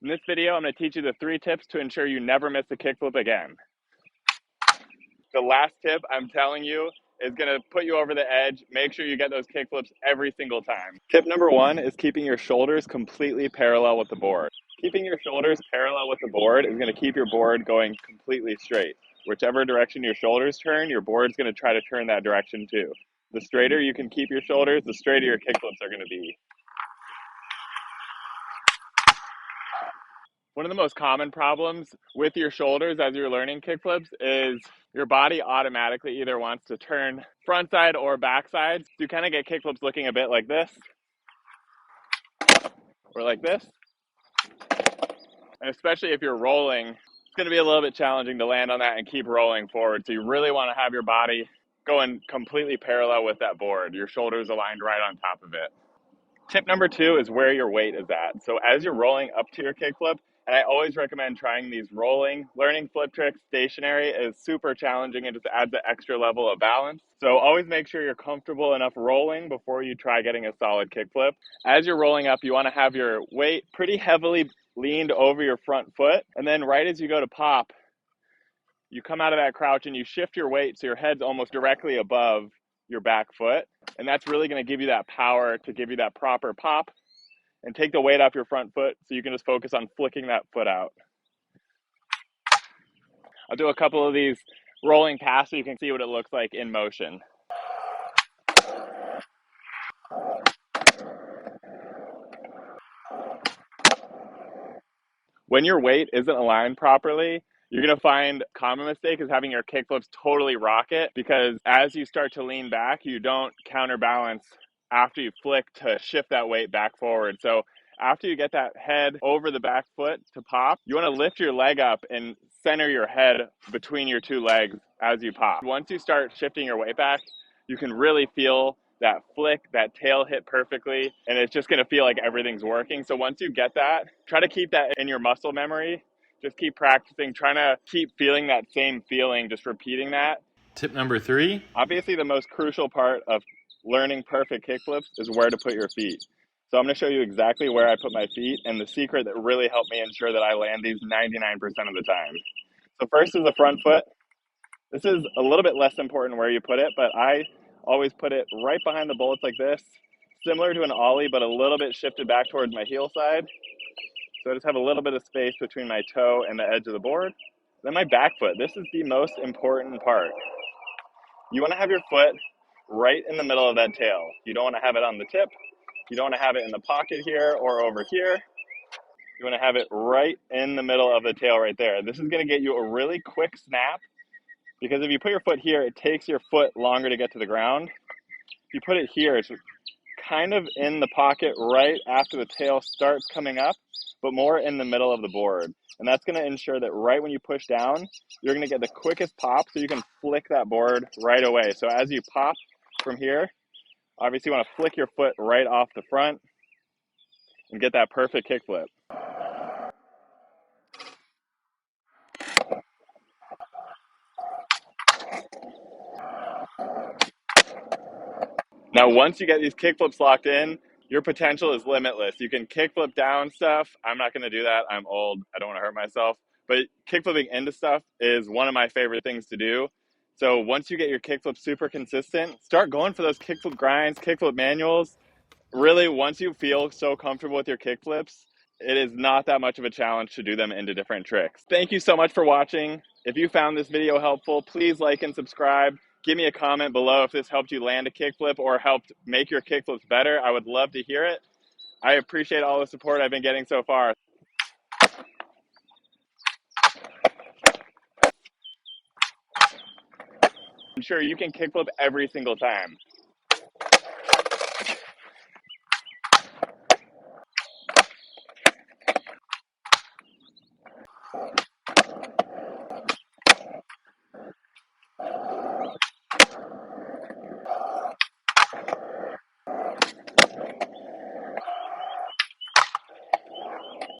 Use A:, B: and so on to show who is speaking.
A: In this video, I'm going to teach you the 3 tips to ensure you never miss a kickflip again. The last tip I'm telling you is going to put you over the edge. Make sure you get those kickflips every single time. Tip number 1 is keeping your shoulders completely parallel with the board. Keeping your shoulders parallel with the board is going to keep your board going completely straight. Whichever direction your shoulders turn, your board's going to try to turn that direction too. The straighter you can keep your shoulders, the straighter your kickflips are going to be. One of the most common problems with your shoulders as you're learning kickflips is your body automatically either wants to turn front side or back side. So you kind of get kickflips looking a bit like this or like this. And especially if you're rolling, it's going to be a little bit challenging to land on that and keep rolling forward. So you really want to have your body going completely parallel with that board, your shoulders aligned right on top of it. Tip number 2 is where your weight is at. So as you're rolling up to your kickflip, and I always recommend trying these learning flip tricks stationary is super challenging and just adds an extra level of balance. So always make sure you're comfortable enough rolling before you try getting a solid kickflip. As you're rolling up, you want to have your weight pretty heavily leaned over your front foot. And then right as you go to pop, you come out of that crouch and you shift your weight so your head's almost directly above your back foot. And that's really going to give you that power to give you that proper pop and take the weight off your front foot so you can just focus on flicking that foot out. I'll do a couple of these rolling past so you can see what it looks like in motion. When your weight isn't aligned properly, you're going to find a common mistake is having your kickflips totally rocket, because as you start to lean back, you don't counterbalance after you flick to shift that weight back forward. So after you get that head over the back foot to pop, you want to lift your leg up and center your head between your 2 legs as you pop. Once you start shifting your weight back, you can really feel that flick, that tail hit perfectly, and it's just going to feel like everything's working. So once you get that, try to keep that in your muscle memory. Just keep practicing, trying to keep feeling that same feeling, just repeating that.
B: Tip number 3.
A: Obviously, the most crucial part of learning perfect kickflips is where to put your feet. So I'm going to show you exactly where I put my feet and the secret that really helped me ensure that I land these 99% of the time. So first is the front foot. This is a little bit less important where you put it, but I always put it right behind the bullets like this, similar to an ollie, but a little bit shifted back towards my heel side. So I just have a little bit of space between my toe and the edge of the board. Then my back foot. This is the most important part. You want to have your foot right in the middle of that tail. You don't want to have it on the tip. You don't want to have it in the pocket here or over here. You want to have it right in the middle of the tail right there. This is going to get you a really quick snap, because if you put your foot here, it takes your foot longer to get to the ground. If you put it here, it's kind of in the pocket right after the tail starts coming up, but more in the middle of the board. And that's going to ensure that right when you push down, you're going to get the quickest pop so you can flick that board right away. So as you pop from here, obviously you want to flick your foot right off the front and get that perfect kickflip. Now, once you get these kickflips locked in, your potential is limitless. You can kickflip down stuff. I'm not going to do that. I'm old. I don't want to hurt myself. But kickflipping into stuff is one of my favorite things to do. So once you get your kickflip super consistent, start going for those kickflip grinds, kickflip manuals. Really, once you feel so comfortable with your kickflips, it is not that much of a challenge to do them into different tricks. Thank you so much for watching. If you found this video helpful, please like and subscribe. Give me a comment below if this helped you land a kickflip or helped make your kickflips better. I would love to hear it. I appreciate all the support I've been getting so far. I'm sure you can kickflip every single time.